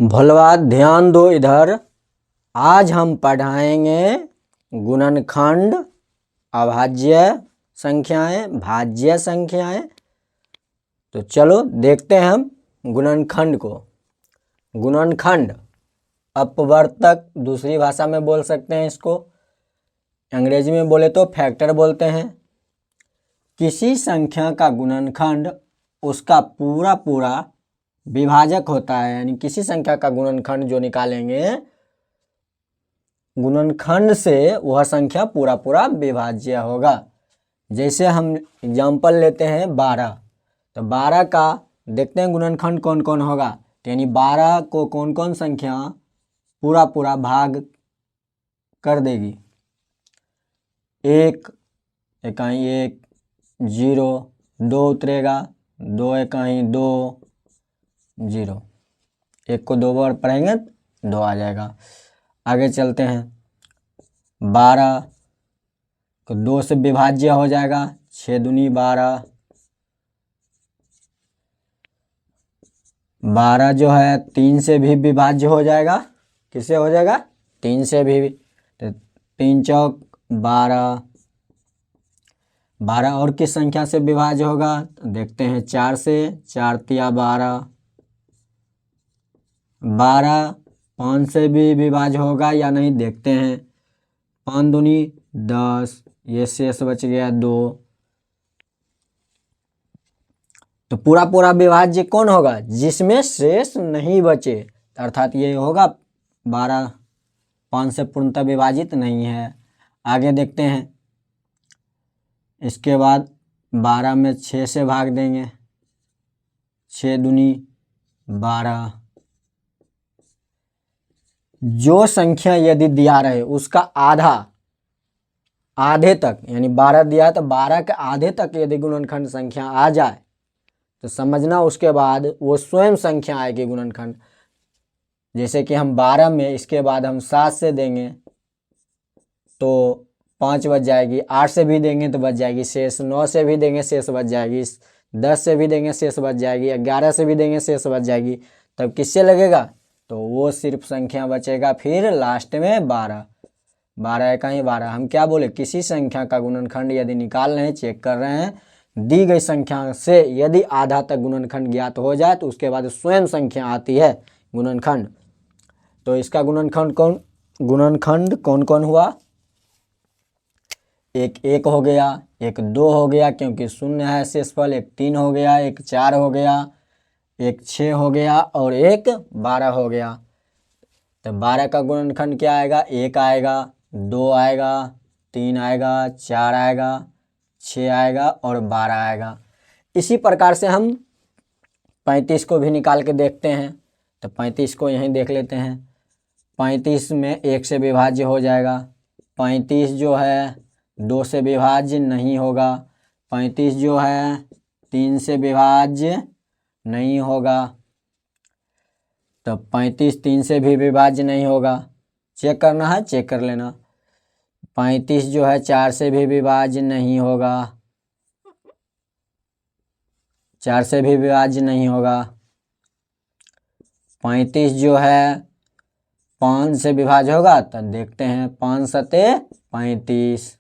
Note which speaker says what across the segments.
Speaker 1: भोलवा ध्यान दो इधर। आज हम पढ़ाएंगे गुणनखंड, अभाज्य संख्याएं, भाज्य संख्याएं। तो चलो देखते हैं हम गुणनखंड को। गुणनखंड अपवर्तक, दूसरी भाषा में बोल सकते हैं इसको, अंग्रेजी में बोले तो फैक्टर बोलते हैं। किसी संख्या का गुणनखंड उसका पूरा पूरा विभाजक होता है, यानी किसी संख्या का गुणनखंड जो निकालेंगे गुणनखंड से वह संख्या पूरा पूरा विभाज्य होगा। जैसे हम एग्जाम्पल लेते हैं 12, तो 12 का देखते हैं गुणनखंड कौन कौन होगा। तो यानी 12 को कौन कौन संख्या पूरा पूरा भाग कर देगी। 1 इकाई 1, 0, 2 उतरेगा, 2 इकाई 2, 0। 1 को 2 बार पढ़ेंगे 2 आ जाएगा। आगे चलते हैं, 12 को 2 से विभाज्य हो जाएगा, 6 दूनी 12। 12 जो है 3 से भी विभाज्य हो जाएगा। किससे हो जाएगा? 3 से भी। तो 3 चौक 12। 12 और किस संख्या से विभाज्य होगा? तो देखते हैं 4 से। 4 तिया 12। 12 5 से भी विभाज्य होगा या नहीं देखते हैं। 5 दूनी 10, ये शेष बच गया 2। तो पूरा पूरा विभाज्य कौन होगा? जिसमें शेष नहीं बचे, अर्थात ये होगा 12 5 से पूर्णतः विभाजित नहीं है। आगे देखते हैं, इसके बाद 12 में 6 से भाग देंगे, 6 दूनी 12। जो संख्या यदि दिया रहे उसका आधे तक, यानी 12 दिया है तो 12 के आधे तक यदि गुणनखंड संख्या आ जाए तो समझना उसके बाद वो स्वयं संख्या आएगी गुणनखंड। जैसे कि हम 12 में इसके बाद हम 7 से देंगे तो 5 बच जाएगी, 8 से भी देंगे तो बच जाएगी शेष, 9 से भी देंगे शेष बच जाएगी, 10 से भी देंगे शेष बच जाएगी, 11 से भी देंगे शेष बच जाएगी। तब किससे लगेगा? तो वो सिर्फ संख्या बचेगा फिर लास्ट में 12। 12 इकाई 12। हम क्या बोले? किसी संख्या का गुणनखंड यदि निकाल रहे हैं, चेक कर रहे हैं, दी गई संख्या से यदि आधा तक गुणनखंड ज्ञात हो जाए तो उसके बाद स्वयं संख्या आती है गुणनखंड। तो इसका गुणनखंड कौन कौन हुआ? एक 1 हो गया, एक 2 हो गया क्योंकि शून्य है शेषफल, एक 3 हो गया, एक 4 हो गया, एक 6 हो गया और एक 12 हो गया। तो 12 का गुणनखंड क्या आएगा? 1 आएगा, 2 आएगा, 3 आएगा, 4 आएगा, 6 आएगा और 12 आएगा। इसी प्रकार से हम 35 को भी निकाल के देखते हैं। तो 35 को यहीं देख लेते हैं। 35 में 1 से विभाज्य हो जाएगा। 35 जो है 2 से विभाज्य नहीं होगा। 35 जो है 3 से विभाज्य नहीं होगा। तो 35 3 से भी विभाज्य नहीं होगा। चेक करना है, चेक कर लेना। 35 जो है 4 से भी विभाज्य नहीं होगा। 4 से भी विभाज्य नहीं होगा। 35 जो है 5 से विभाज्य होगा। तो देखते हैं, 5 सते 35,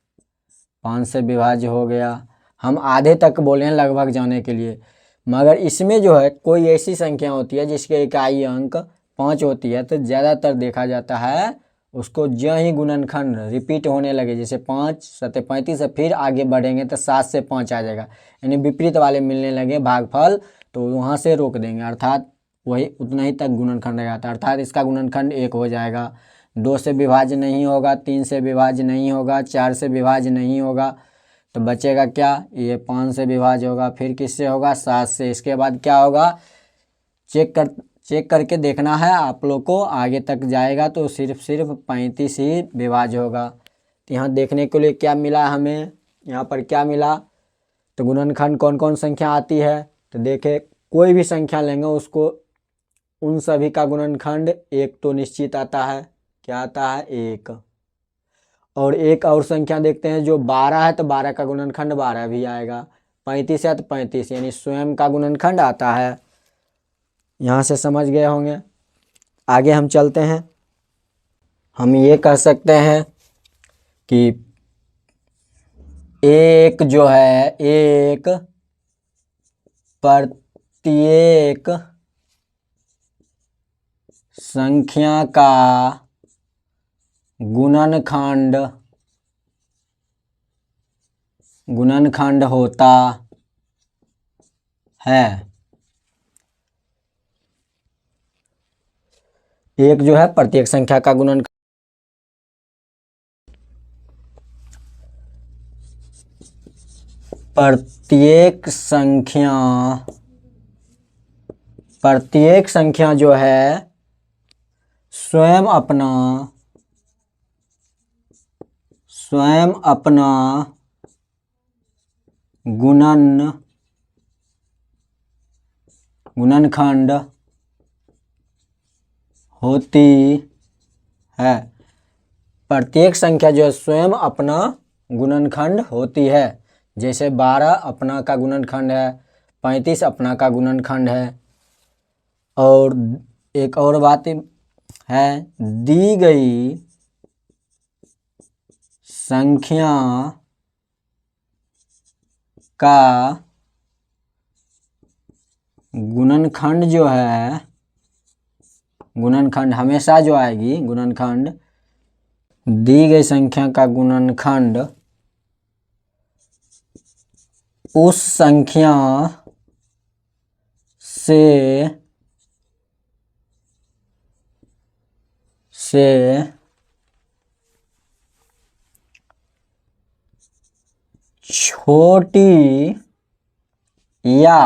Speaker 1: 5 से विभाज्य हो गया। हम आधे तक बोले हैं लगभग जाने के लिए, मगर इसमें जो है कोई ऐसी संख्या होती है जिसके इकाई अंक 5 होती है तो ज़्यादातर देखा जाता है उसको जो ही गुणनखंड रिपीट होने लगे, जैसे 5 सते 35 से फिर आगे बढ़ेंगे तो 7 से 5 आ जाएगा, यानी विपरीत वाले मिलने लगे भागफल तो वहाँ से रोक देंगे, अर्थात वही उतना ही तक गुणनखंड रह जाता है। अर्थात इसका गुणनखंड 1 हो जाएगा। 2 से विभाज्य नहीं होगा, 3 से विभाज्य नहीं होगा, 4 से विभाज्य नहीं होगा। तो बचेगा क्या? ये 5 से विभाज्य होगा, फिर किससे होगा? 7 से। इसके बाद क्या होगा? चेक करके देखना है आप लोग को। आगे तक जाएगा तो सिर्फ 35 ही विभाज्य होगा। तो यहाँ देखने के लिए क्या मिला हमें? यहाँ पर क्या मिला? तो गुणनखंड कौन कौन संख्या आती है? तो देखे, कोई भी संख्या लेंगे उसको उन सभी का गुणनखंड 1 तो निश्चित आता है। क्या आता है? 1। और एक और संख्या देखते हैं जो 12 है, तो 12 का गुणनखंड 12 भी आएगा। 35 है तो 35, यानी स्वयं का गुणनखंड आता है। यहाँ से समझ गए होंगे। आगे हम चलते हैं। हम ये कह सकते हैं कि एक जो है, एक प्रत्येक संख्या का गुणनखंड होता है। एक जो है प्रत्येक संख्या का गुणनखंड, प्रत्येक संख्या जो है स्वयं अपना गुणनखंड होती है। प्रत्येक संख्या जो है स्वयं अपना गुणनखंड होती है। जैसे 12 अपना का गुणनखंड है, 35 अपना का गुणनखंड है। और एक और बात है, दी गई संख्या का गुणनखंड जो है, गुणनखंड हमेशा जो आएगी, गुणनखंड, दी गई संख्या का गुणनखंड उस संख्या से छोटी या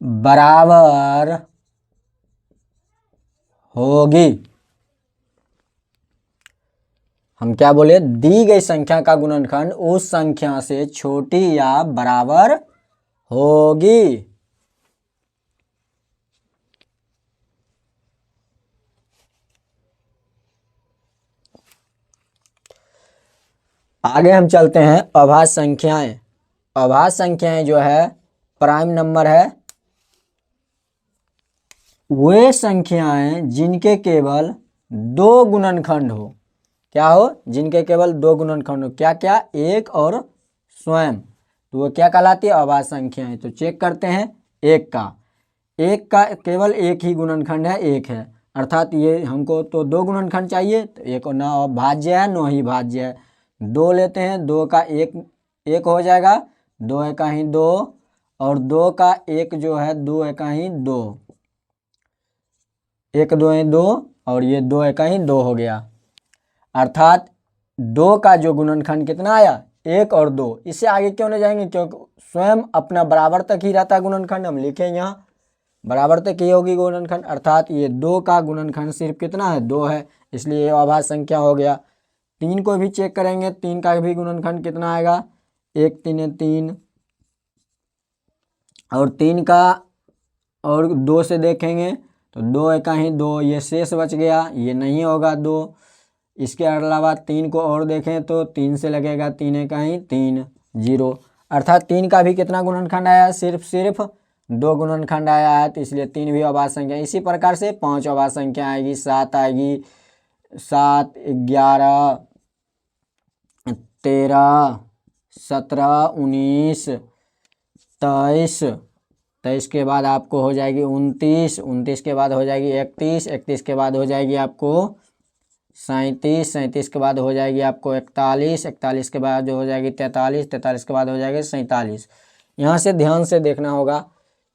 Speaker 1: बराबर होगी। हम क्या बोले, दी गई संख्या का गुणनखंड उस संख्या से छोटी या बराबर होगी। आगे हम चलते हैं अभाज्य संख्याएं। अभाज्य संख्याएं जो है प्राइम नंबर है वे संख्याएं जिनके केवल दो गुणनखंड हो। क्या हो, जिनके केवल दो गुणनखंड हो। क्या क्या, एक और स्वयं, तो वो क्या कहलाती है, अभाज्य संख्याएं। तो चेक करते हैं। एक का केवल एक ही गुणनखंड है, एक है, अर्थात ये हमको तो दो गुणनखंड चाहिए, तो एक ना भाज्य है न ही भाज्य है। दो लेते हैं, दो का एक हो जाएगा, दो एका ही दो, और दो का एक जो है दो एका ही दो, एक दो है दो, और ये दो एका ही दो हो गया। अर्थात दो का जो गुणनखंड कितना आया, एक और दो। इससे आगे क्यों नहीं जाएंगे, क्योंकि स्वयं अपना बराबर तक ही रहता है गुणनखंड। हम लिखें यहाँ बराबर तक ही होगी गुणनखंड, अर्थात ये दो का गुणनखंड सिर्फ कितना है, दो है, इसलिए ये अभाज्य संख्या हो गया। तीन को भी चेक करेंगे, तीन का भी गुणनखंड कितना आएगा, एक तीन तीन, और तीन का और दो से देखेंगे तो दो एका ही दो, ये शेष बच गया, ये नहीं होगा दो। इसके अलावा तीन को और देखें तो तीन से लगेगा, तीन एका ही तीन, जीरो। अर्थात तीन का भी कितना गुणनखंड आया, सिर्फ दो गुणनखंड आया है, तो इसलिए तीन भी अभाज्य संख्या। इसी प्रकार से पांच अभाज्य संख्या आएगी, सात आएगी, 7, 11, 13, 17, 19, 23, 23 के बाद आपको हो जाएगी 29, 29 के बाद हो जाएगी 31, 31 के बाद हो जाएगी आपको 37, 37 के बाद हो जाएगी आपको 41, 41 के बाद जो हो जाएगी 43, 43 के बाद हो जाएगी 47। यहाँ से ध्यान से देखना होगा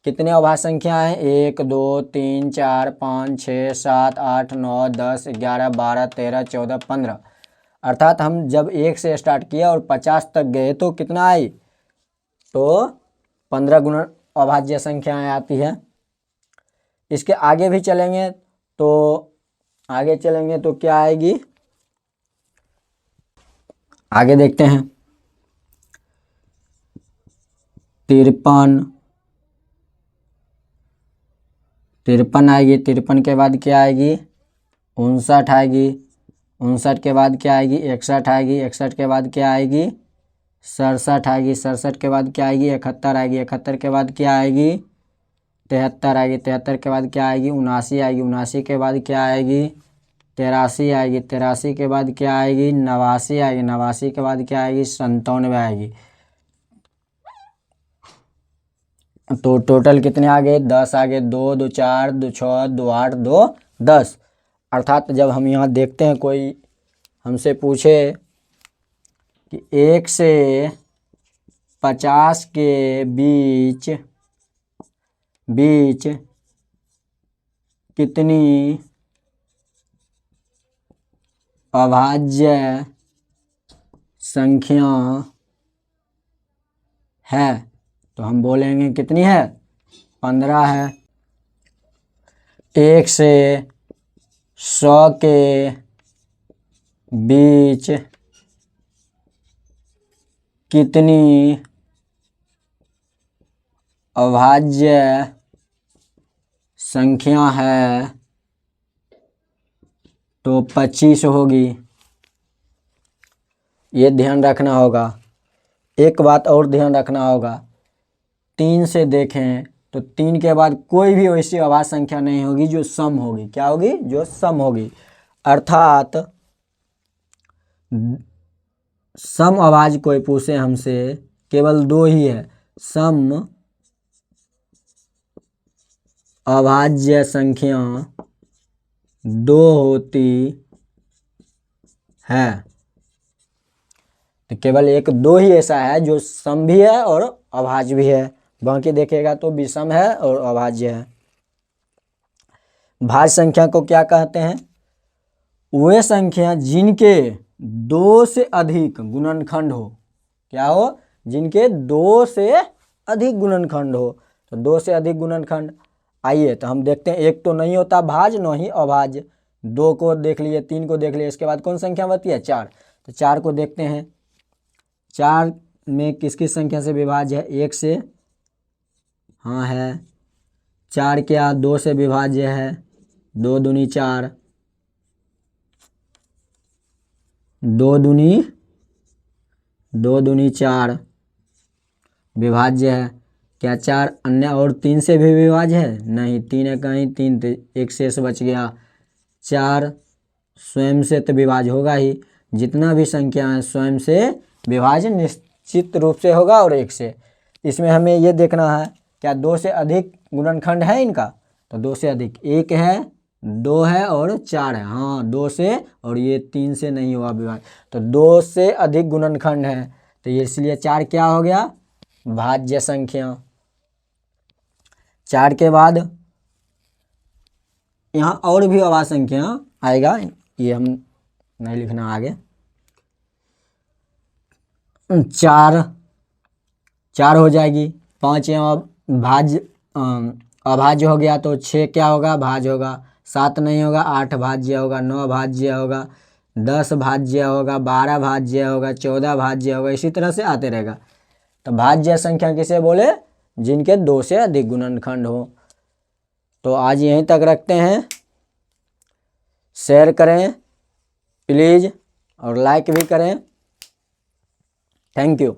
Speaker 1: कितने अभाज्य संख्या हैं, 1 2 3 4 5 6 7 8 9 10 11 12 13 14 15। अर्थात हम जब 1 से स्टार्ट किया और 50 तक गए तो कितना आई, तो 15 गुण अभाज्य संख्याएं आती है। इसके आगे भी चलेंगे तो क्या आएगी, आगे देखते हैं। 53 आएगी, 53 के बाद क्या आएगी, 59 आएगी, 59 के बाद क्या आएगी, 61 आएगी, 61 के बाद क्या आएगी, 67 आएगी, 67 के बाद क्या आएगी, 71 आएगी, 71 के बाद क्या आएगी, 73 आएगी, 73 के बाद क्या आएगी, 79 आएगी, 79 के बाद क्या आएगी, 83 आएगी, 83 के बाद क्या आएगी, 89 आएगी, 89 के बाद क्या आएगी, 97 आएगी। तो टोटल कितने आ गए, 10 आ गए, 2 2 4 2 6 2 8 2 10। अर्थात जब हम यहाँ देखते हैं कोई हमसे पूछे कि 1 से 50 के बीच कितनी अभाज्य संख्या है, तो हम बोलेंगे कितनी है, 15 है। 1 से 100 के बीच कितनी अभाज्य संख्या है, तो 25 होगी। ये ध्यान रखना होगा। एक बात और ध्यान रखना होगा, 3 से देखें तो 3 के बाद कोई भी वैसी अभाज्य संख्या नहीं होगी जो सम होगी। क्या होगी, जो सम होगी। अर्थात सम अभाज्य कोई पूछे हमसे, केवल 2 ही है, सम अभाज्य संख्या 2 होती है। तो केवल 1 2 ही ऐसा है जो सम भी है और अभाज्य भी है, बाकी देखेगा तो विषम है और अभाज्य है। भाज्य संख्या को क्या कहते हैं, वे संख्या जिनके 2 से अधिक गुणनखंड हो। क्या हो, जिनके 2 से अधिक गुणनखंड हो। तो 2 से अधिक गुणनखंड, आइए तो हम देखते हैं। एक तो नहीं होता भाज्य, न ही अभाज्य। 2 को देख लिए, 3 को देख लिए, इसके बाद कौन संख्या बची है, 4। तो 4 को देखते हैं। 4 में किस किस संख्या से विभाज्य है, 1 से, हाँ है। 4 क्या 2 से विभाज्य है, 2 दूनी 4, 2 दूनी 4 विभाज्य है। क्या 4 अन्य और 3 से भी विभाज्य है, नहीं। 3 है कहीं, 3 तो 1 शेष बच गया। 4 स्वयं से तो विभाज्य होगा ही, जितना भी संख्या है स्वयं से विभाज्य निश्चित रूप से होगा, और 1 से। इसमें हमें ये देखना है क्या 2 से अधिक गुणनखंड है इनका, तो 2 से अधिक 1 है, 2 है और 4 है, हाँ 2 से, और ये 3 से नहीं हुआ विभाज्य, तो 2 से अधिक गुणनखंड है, तो ये इसलिए 4 क्या हो गया, भाज्य संख्या। 4 के बाद यहाँ और भी अभाज्य संख्या आएगा, ये हम नहीं लिखना आगे। 4 हो जाएगी। 5 यहाँ भाज्य अभाज्य हो गया, तो 6 क्या होगा, भाज्य होगा। 7 नहीं होगा, 8 भाज्य होगा, 9 भाज्य होगा, 10 भाज्य होगा, 12 भाज्य होगा, 14 भाज्य होगा, इसी तरह से आते रहेगा। तो भाज्य संख्या किसे बोले, जिनके 2 से अधिक गुणनखंड हो। तो आज यहीं तक रखते हैं। शेयर करें प्लीज़ और लाइक भी करें। Thank you.